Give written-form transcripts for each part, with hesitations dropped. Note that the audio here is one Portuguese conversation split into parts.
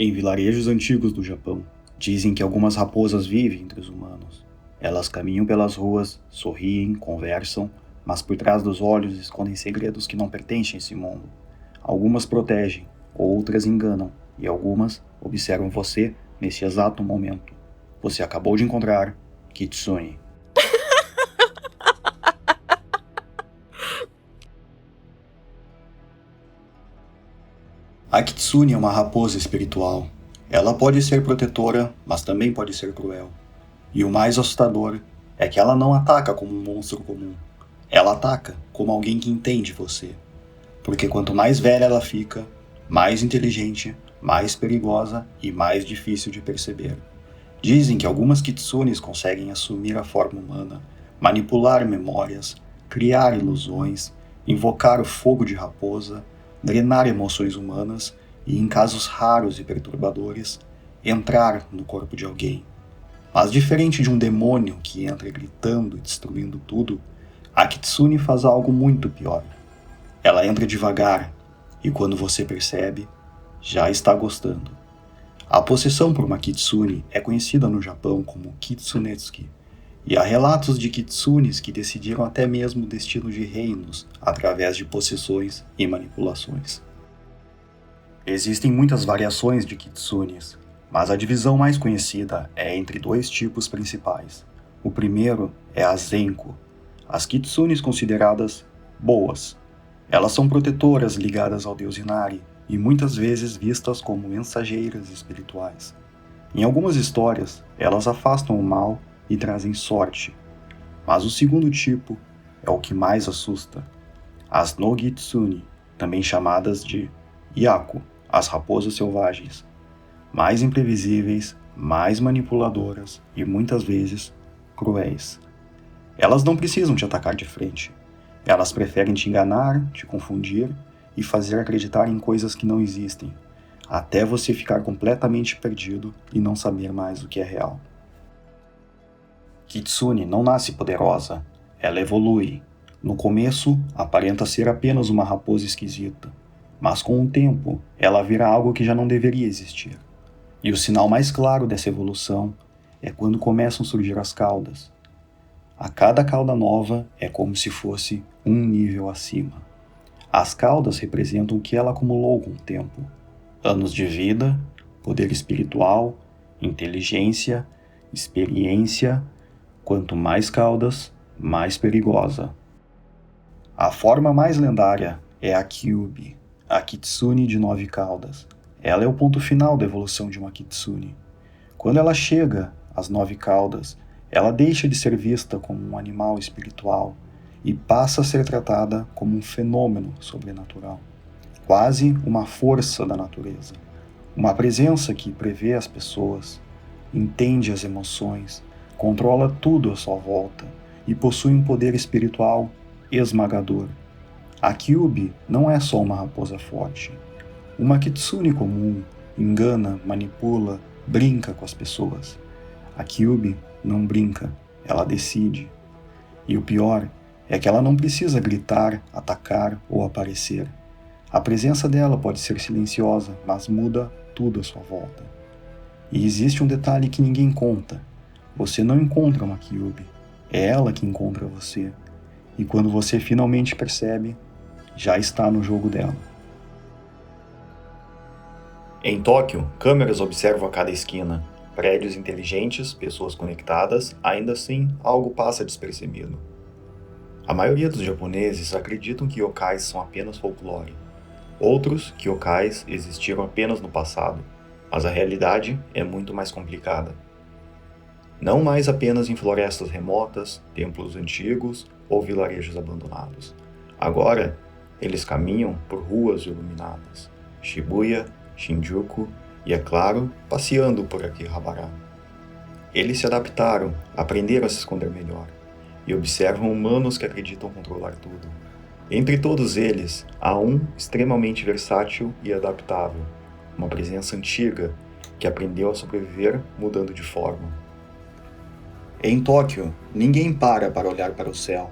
Em vilarejos antigos do Japão, dizem que algumas raposas vivem entre os humanos. Elas caminham pelas ruas, sorriem, conversam, mas por trás dos olhos escondem segredos que não pertencem a esse mundo. Algumas protegem, outras enganam, e algumas observam você nesse exato momento. Você acabou de encontrar Kitsune. A Kitsune é uma raposa espiritual. Ela pode ser protetora, mas também pode ser cruel. E o mais assustador é que ela não ataca como um monstro comum. Ela ataca como alguém que entende você. Porque quanto mais velha ela fica, mais inteligente, mais perigosa e mais difícil de perceber. Dizem que algumas kitsunes conseguem assumir a forma humana, manipular memórias, criar ilusões, invocar o fogo de raposa, drenar emoções humanas e, em casos raros e perturbadores, entrar no corpo de alguém. Mas diferente de um demônio que entra gritando e destruindo tudo, a Kitsune faz algo muito pior. Ela entra devagar e quando você percebe, já está gostando. A possessão por uma Kitsune é conhecida no Japão como Kitsunetsuki, e há relatos de Kitsunes que decidiram até mesmo o destino de reinos através de possessões e manipulações. Existem muitas variações de Kitsunes, mas a divisão mais conhecida é entre dois tipos principais. O primeiro é a Zenko, as Kitsunes consideradas boas. Elas são protetoras ligadas ao deus Inari e muitas vezes vistas como mensageiras espirituais. Em algumas histórias, elas afastam o mal e trazem sorte. Mas o segundo tipo é o que mais assusta. As Nogitsune, também chamadas de Yaku, as raposas selvagens. Mais imprevisíveis, mais manipuladoras e muitas vezes cruéis. Elas não precisam te atacar de frente. Elas preferem te enganar, te confundir e fazer acreditar em coisas que não existem, até você ficar completamente perdido e não saber mais o que é real. Kitsune não nasce poderosa, ela evolui. No começo, aparenta ser apenas uma raposa esquisita, mas com o tempo, ela vira algo que já não deveria existir. E o sinal mais claro dessa evolução é quando começam a surgir as caudas. A cada cauda nova é como se fosse um nível acima. As caudas representam o que ela acumulou com o tempo. Anos de vida, poder espiritual, inteligência, experiência. Quanto mais caudas, mais perigosa. A forma mais lendária é a Kyubi, a Kitsune de 9 caudas. Ela é o ponto final da evolução de uma Kitsune. Quando ela chega às 9 caudas, ela deixa de ser vista como um animal espiritual e passa a ser tratada como um fenômeno sobrenatural, quase uma força da natureza, uma presença que prevê as pessoas, entende as emoções, controla tudo à sua volta e possui um poder espiritual esmagador. A Kyubi não é só uma raposa forte. Uma Kitsune comum engana, manipula, brinca com as pessoas. A Kyubi não brinca, ela decide. E o pior é que ela não precisa gritar, atacar ou aparecer. A presença dela pode ser silenciosa, mas muda tudo à sua volta. E existe um detalhe que ninguém conta. Você não encontra uma Kyubi, é ela que encontra você. E quando você finalmente percebe, já está no jogo dela. Em Tóquio, câmeras observam a cada esquina. Prédios inteligentes, pessoas conectadas, ainda assim, algo passa despercebido. A maioria dos japoneses acreditam que yokais são apenas folclore. Outros que yokais existiram apenas no passado, mas a realidade é muito mais complicada. Não mais apenas em florestas remotas, templos antigos ou vilarejos abandonados. Agora, eles caminham por ruas iluminadas, Shibuya, Shinjuku e, é claro, passeando por Akihabara. Eles se adaptaram, aprenderam a se esconder melhor e observam humanos que acreditam controlar tudo. Entre todos eles, há um extremamente versátil e adaptável, uma presença antiga que aprendeu a sobreviver mudando de forma. Em Tóquio, ninguém para olhar para o céu.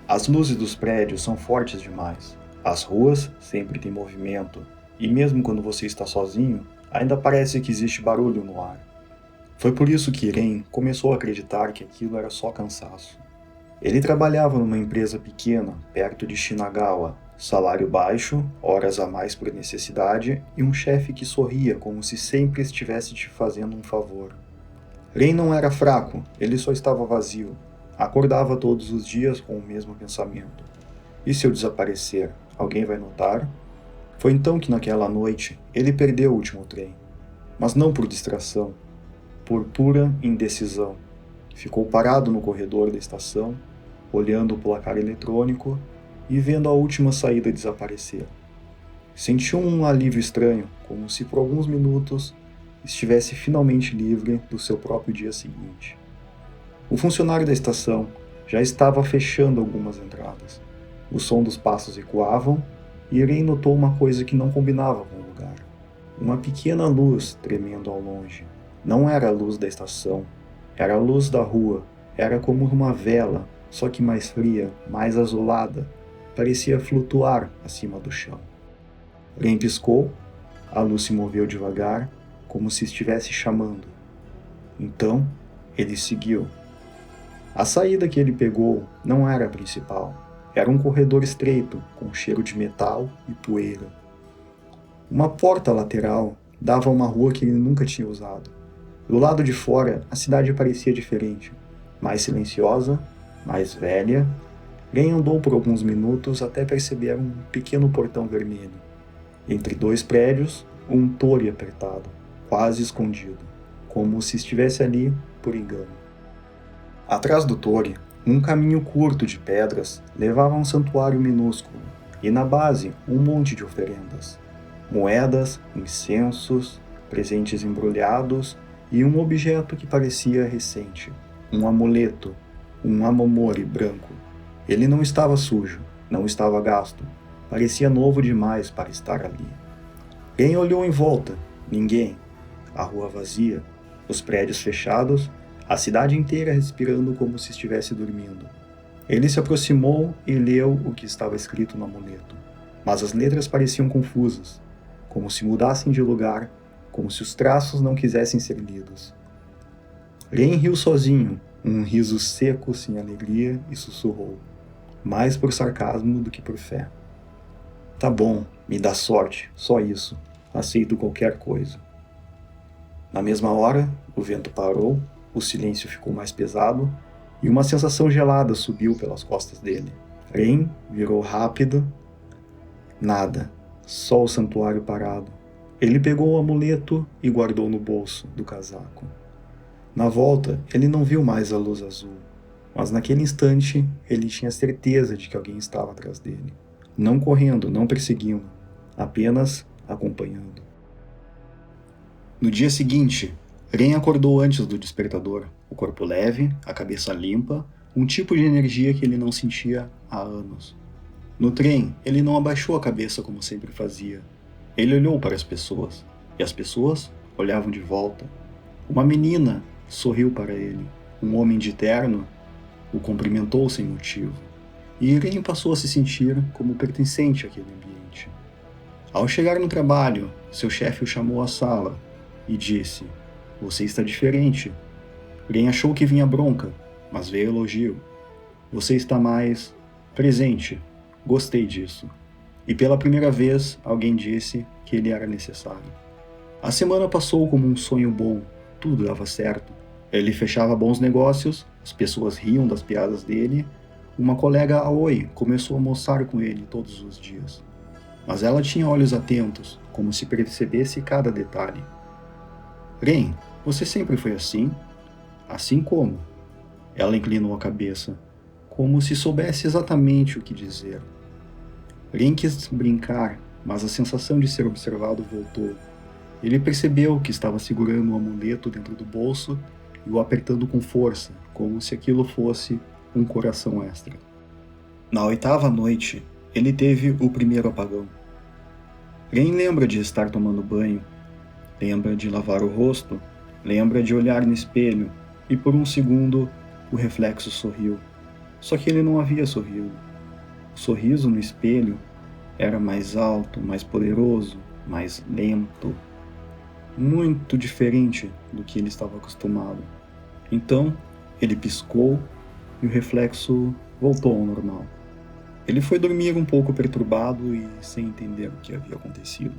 As luzes dos prédios são fortes demais. As ruas sempre têm movimento, e mesmo quando você está sozinho, Ainda parece que existe barulho no ar. Foi por isso que Ren começou a acreditar que aquilo era só cansaço. Ele trabalhava numa empresa pequena, perto de Shinagawa, salário baixo, horas a mais por necessidade e um chefe que sorria como se sempre estivesse te fazendo um favor. Ren não era fraco, ele só estava vazio. Acordava todos os dias com o mesmo pensamento. E se eu desaparecer, alguém vai notar? Foi então que naquela noite ele perdeu o último trem. Mas não por distração, por pura indecisão. Ficou parado no corredor da estação, olhando o placar eletrônico e vendo a última saída desaparecer. Sentiu um alívio estranho, como se por alguns minutos estivesse finalmente livre do seu próprio dia seguinte. O funcionário da estação já estava fechando algumas entradas. O som dos passos ecoavam e Irene notou uma coisa que não combinava com o lugar. Uma pequena luz tremendo ao longe. Não era a luz da estação, era a luz da rua. Era como uma vela, só que mais fria, mais azulada. Parecia flutuar acima do chão. Irene piscou, a luz se moveu devagar, como se estivesse chamando. Então, ele seguiu. A saída que ele pegou não era a principal. Era um corredor estreito, com cheiro de metal e poeira. Uma porta lateral dava a uma rua que ele nunca tinha usado. Do lado de fora, a cidade parecia diferente. Mais silenciosa, mais velha. Ren andou por alguns minutos até perceber um pequeno portão vermelho. Entre dois prédios, um tori apertado, quase escondido, como se estivesse ali por engano. Atrás do tori, um caminho curto de pedras levava a um santuário minúsculo, e na base um monte de oferendas. Moedas, incensos, presentes embrulhados e um objeto que parecia recente, um amuleto, um amomori branco. Ele não estava sujo, não estava gasto, parecia novo demais para estar ali. Ren olhou em volta, ninguém. A rua vazia, os prédios fechados, a cidade inteira respirando como se estivesse dormindo. Ele se aproximou e leu o que estava escrito no amuleto, mas as letras pareciam confusas, como se mudassem de lugar, como se os traços não quisessem ser lidos. Ren riu sozinho, um riso seco sem alegria, e sussurrou, mais por sarcasmo do que por fé. Tá bom, me dá sorte, só isso. Aceito qualquer coisa. Na mesma hora, o vento parou, o silêncio ficou mais pesado e uma sensação gelada subiu pelas costas dele. Ren virou rápido. Nada, só o santuário parado. Ele pegou o amuleto e guardou no bolso do casaco. Na volta, ele não viu mais a luz azul, mas naquele instante ele tinha certeza de que alguém estava atrás dele. Não correndo, não perseguindo, apenas acompanhando. No dia seguinte, Ren acordou antes do despertador, o corpo leve, a cabeça limpa, um tipo de energia que ele não sentia há anos. No trem, ele não abaixou a cabeça como sempre fazia. Ele olhou para as pessoas, e as pessoas olhavam de volta. Uma menina sorriu para ele, um homem de terno o cumprimentou sem motivo. E Irene passou a se sentir como pertencente àquele ambiente. Ao chegar no trabalho, seu chefe o chamou à sala e disse: "Você está diferente." Irene achou que vinha bronca, mas veio elogio. "Você está mais presente. Gostei disso." E pela primeira vez, alguém disse que ele era necessário. A semana passou como um sonho bom, tudo dava certo. Ele fechava bons negócios, as pessoas riam das piadas dele. Uma colega Aoi começou a almoçar com ele todos os dias. Mas ela tinha olhos atentos, como se percebesse cada detalhe. "Ren, você sempre foi assim?" "Assim como?" Ela inclinou a cabeça, como se soubesse exatamente o que dizer. Ren quis brincar, mas a sensação de ser observado voltou. Ele percebeu que estava segurando um amuleto dentro do bolso e o apertando com força, como se aquilo fosse um coração extra. Na 8ª noite, ele teve o primeiro apagão. Ren lembra de estar tomando banho, lembra de lavar o rosto, lembra de olhar no espelho, e por um segundo o reflexo sorriu. Só que ele não havia sorrido. O sorriso no espelho era mais alto, mais poderoso, mais lento. muito diferente do que ele estava acostumado. Então, ele piscou e o reflexo voltou ao normal. Ele foi dormir um pouco perturbado e sem entender o que havia acontecido.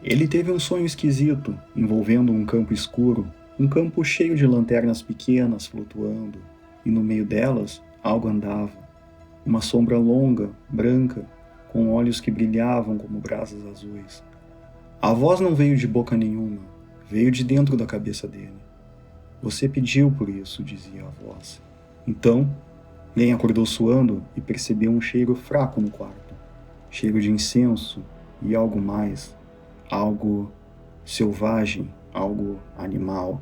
Ele teve um sonho esquisito, envolvendo um campo escuro, um campo cheio de lanternas pequenas flutuando, e no meio delas algo andava. Uma sombra longa, branca, com olhos que brilhavam como brasas azuis. A voz não veio de boca nenhuma, veio de dentro da cabeça dele. Você pediu por isso, dizia a voz. Então, Len acordou suando e percebeu um cheiro fraco no quarto. Cheiro de incenso e algo mais. Algo selvagem, algo animal.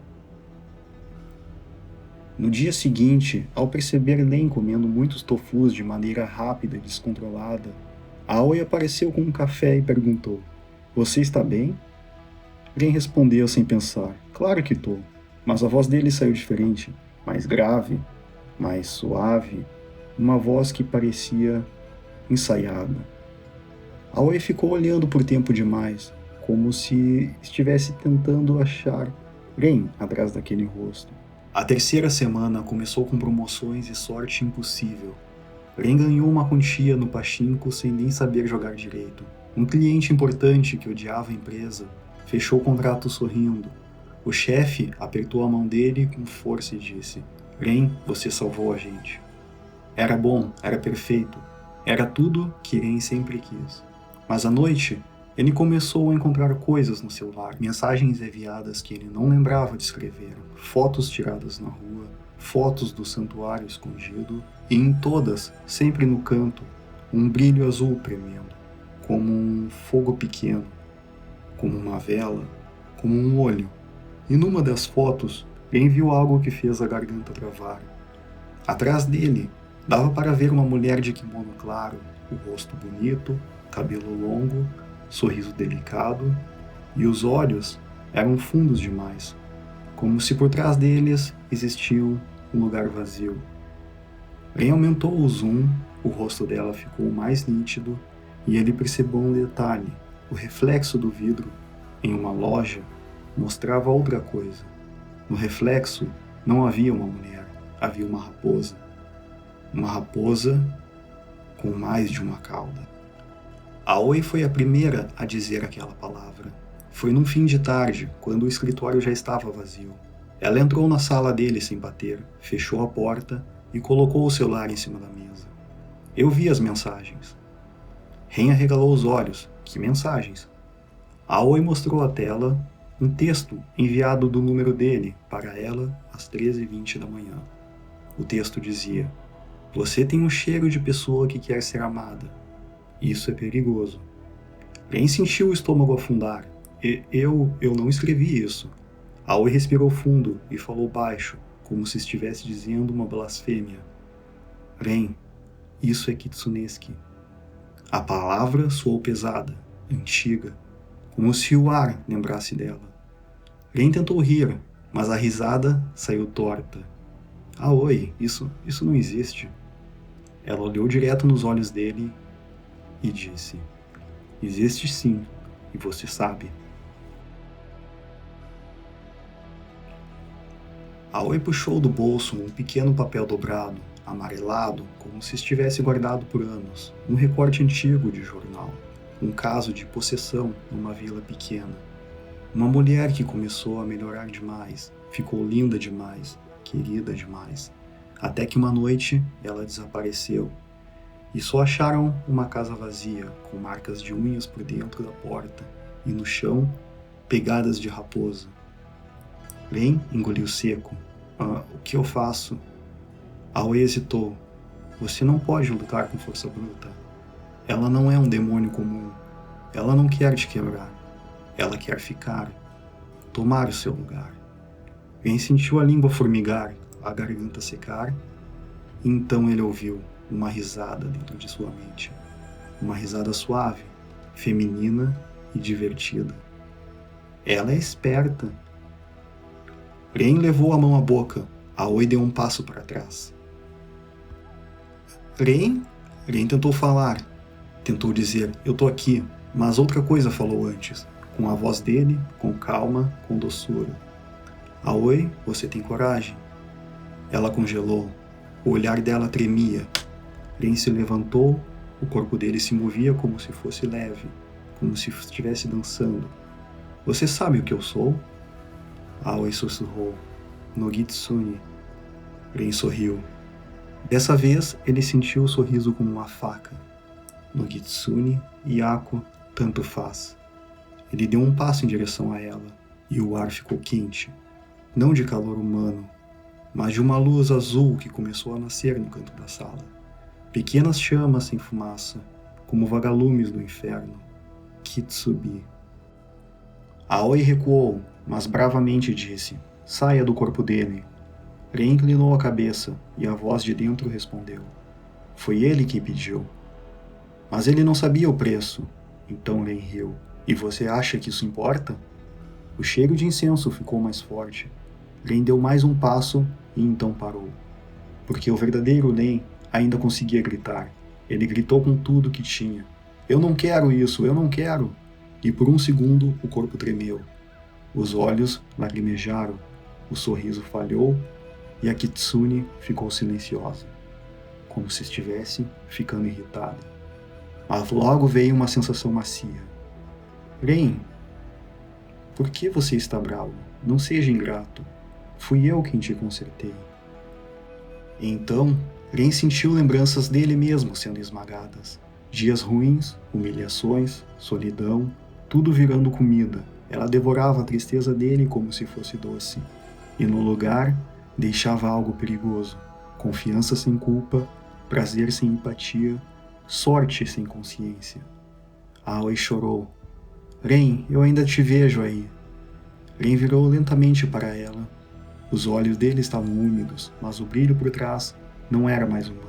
No dia seguinte, ao perceber Len comendo muitos tofus de maneira rápida e descontrolada, Aoi apareceu com um café e perguntou: "Você está bem?" Len respondeu sem pensar: "Claro que estou." Mas a voz dele saiu diferente, mais grave, mais suave, uma voz que parecia ensaiada. Aoi ficou olhando por tempo demais, como se estivesse tentando achar Ren atrás daquele rosto. A terceira semana começou com promoções e sorte impossível. Ren ganhou uma quantia no pachinko sem nem saber jogar direito. Um cliente importante que odiava a empresa fechou o contrato sorrindo. O chefe apertou a mão dele com força e disse: "Ren, você salvou a gente." Era bom, era perfeito, era tudo que Ren sempre quis. Mas à noite, ele começou a encontrar coisas no celular, mensagens enviadas que ele não lembrava de escrever, fotos tiradas na rua, fotos do santuário escondido, e em todas, sempre no canto, um brilho azul tremendo, como um fogo pequeno, como uma vela, como um olho. E numa das fotos, ele viu algo que fez a garganta travar. Atrás dele, dava para ver uma mulher de kimono claro, o rosto bonito, cabelo longo, sorriso delicado, e os olhos eram fundos demais, como se por trás deles existia um lugar vazio. Ren aumentou o zoom, o rosto dela ficou mais nítido, e ele percebeu um detalhe: o reflexo do vidro em uma loja mostrava outra coisa. No reflexo não havia uma mulher, havia uma raposa. Uma raposa com mais de uma cauda. Aoi foi a primeira a dizer aquela palavra. Foi num fim de tarde, quando o escritório já estava vazio. Ela entrou na sala dele sem bater, fechou a porta e colocou o celular em cima da mesa. Eu vi as mensagens. Ren arregalou os olhos. Que mensagens? Aoi mostrou à tela um texto enviado do número dele para ela às 13h20 da manhã. O texto dizia: "Você tem um cheiro de pessoa que quer ser amada. Isso é perigoso." Ren sentiu o estômago afundar. Eu não escrevi isso. Aoi respirou fundo e falou baixo, como se estivesse dizendo uma blasfêmia. "Ren, isso é Kitsuneski." A palavra soou pesada, antiga, como se o ar lembrasse dela. Ren tentou rir, mas a risada saiu torta. "Aoi, isso não existe." Ela olhou direto nos olhos dele e disse: "Existe sim, e você sabe." Aoi puxou do bolso um pequeno papel dobrado, amarelado, como se estivesse guardado por anos, um recorte antigo de jornal, um caso de possessão numa vila pequena. Uma mulher que começou a melhorar demais, ficou linda demais, querida demais, até que uma noite ela desapareceu. E só acharam uma casa vazia, com marcas de unhas por dentro da porta, e no chão, pegadas de raposa. Ren engoliu seco. O que eu faço?" Aoi hesitou. "Você não pode lutar com força bruta. Ela não é um demônio comum. Ela não quer te quebrar. Ela quer ficar, tomar o seu lugar." Ren sentiu a língua formigar, a garganta secar, e então ele ouviu uma risada dentro de sua mente. Uma risada suave, feminina e divertida. Ela é esperta. Ren levou a mão à boca. Aoi deu um passo para trás. "Ren?" Ren tentou falar. Tentou dizer: "Eu tô aqui." Mas outra coisa falou antes. com a voz dele, com calma, com doçura. Aoi, você tem coragem? Ela congelou. O olhar dela tremia. Ren se levantou, o corpo dele se movia como se fosse leve, como se estivesse dançando. Você sabe o que eu sou? Aoi sussurrou. Nogitsune. Ren sorriu. Dessa vez, ele sentiu o sorriso como uma faca. Nogitsune, Yako, tanto faz. Ele deu um passo em direção a ela, e o ar ficou quente. Não de calor humano, mas de uma luz azul que começou a nascer no canto da sala. Pequenas chamas sem fumaça, como vagalumes do inferno. Kitsubi. Aoi recuou, mas bravamente disse: saia do corpo dele. Ren inclinou a cabeça e a voz de dentro respondeu: foi ele que pediu. Mas ele não sabia o preço. Então Ren riu. E você acha que isso importa? O cheiro de incenso ficou mais forte. Ren deu mais um passo e então parou. Porque o verdadeiro Ren ainda conseguia gritar. Ele gritou com tudo que tinha. Eu não quero isso, eu não quero! E por um segundo o corpo tremeu. Os olhos lacrimejaram, o sorriso falhou e a Kitsune ficou silenciosa, como se estivesse ficando irritada. Mas logo veio uma sensação macia. Ren, por que você está bravo? Não seja ingrato. Fui eu quem te consertei. E então, Ren sentiu lembranças dele mesmo sendo esmagadas. Dias ruins, humilhações, solidão, tudo virando comida. Ela devorava a tristeza dele como se fosse doce. E no lugar, deixava algo perigoso. Confiança sem culpa, prazer sem empatia, sorte sem consciência. Aoi chorou. Ren, eu ainda te vejo aí. Ren virou lentamente para ela. Os olhos dele estavam úmidos, mas o brilho por trás não era mais humano.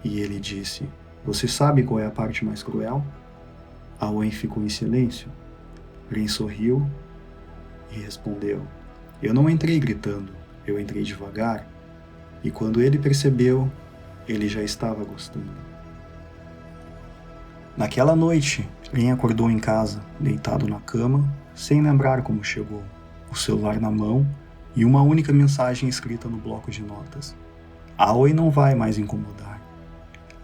E ele disse: você sabe qual é a parte mais cruel? Aoi ficou em silêncio. Ren sorriu e respondeu: eu não entrei gritando, eu entrei devagar. E quando ele percebeu, ele já estava gostando. Naquela noite, Ren acordou em casa, deitado na cama, sem lembrar como chegou, o celular na mão e uma única mensagem escrita no bloco de notas: Aoi não vai mais incomodar.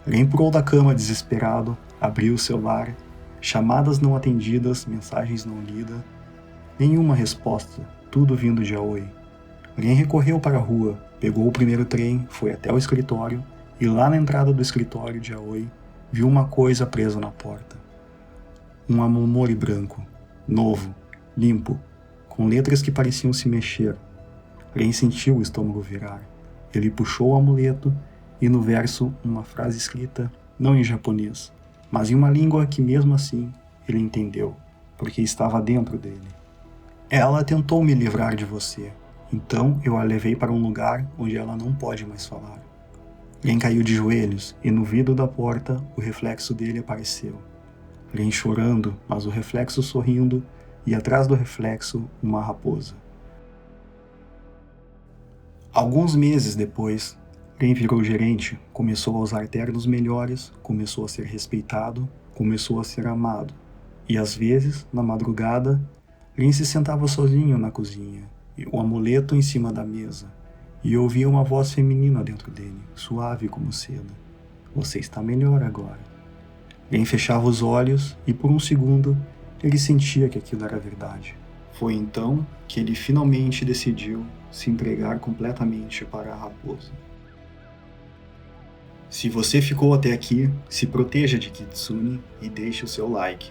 Ren pulou da cama desesperado, abriu o celular, chamadas não atendidas, mensagens não lidas, nenhuma resposta, tudo vindo de Aoi. Ren recorreu para a rua, pegou o primeiro trem, foi até o escritório e lá na entrada do escritório de Aoi, viu uma coisa presa na porta. Um amomori branco, novo, limpo, com letras que pareciam se mexer. Ren sentiu o estômago virar. Ele puxou o amuleto e no verso uma frase escrita, não em japonês, mas em uma língua que mesmo assim ele entendeu, porque estava dentro dele. Ela tentou me livrar de você, então eu a levei para um lugar onde ela não pode mais falar. Ren caiu de joelhos e no vidro da porta o reflexo dele apareceu. Ren chorando, mas o reflexo sorrindo e atrás do reflexo uma raposa. Alguns meses depois, Ren virou gerente, começou a usar ternos melhores, começou a ser respeitado, começou a ser amado. E às vezes, na madrugada, Ren se sentava sozinho na cozinha, o amuleto em cima da mesa, e ouvia uma voz feminina dentro dele, suave como seda. Você está melhor agora. Ren fechava os olhos e por um segundo ele sentia que aquilo era verdade. Foi então que ele finalmente decidiu se entregar completamente para a raposa. Se você ficou até aqui, se proteja de Kitsune e deixe o seu like.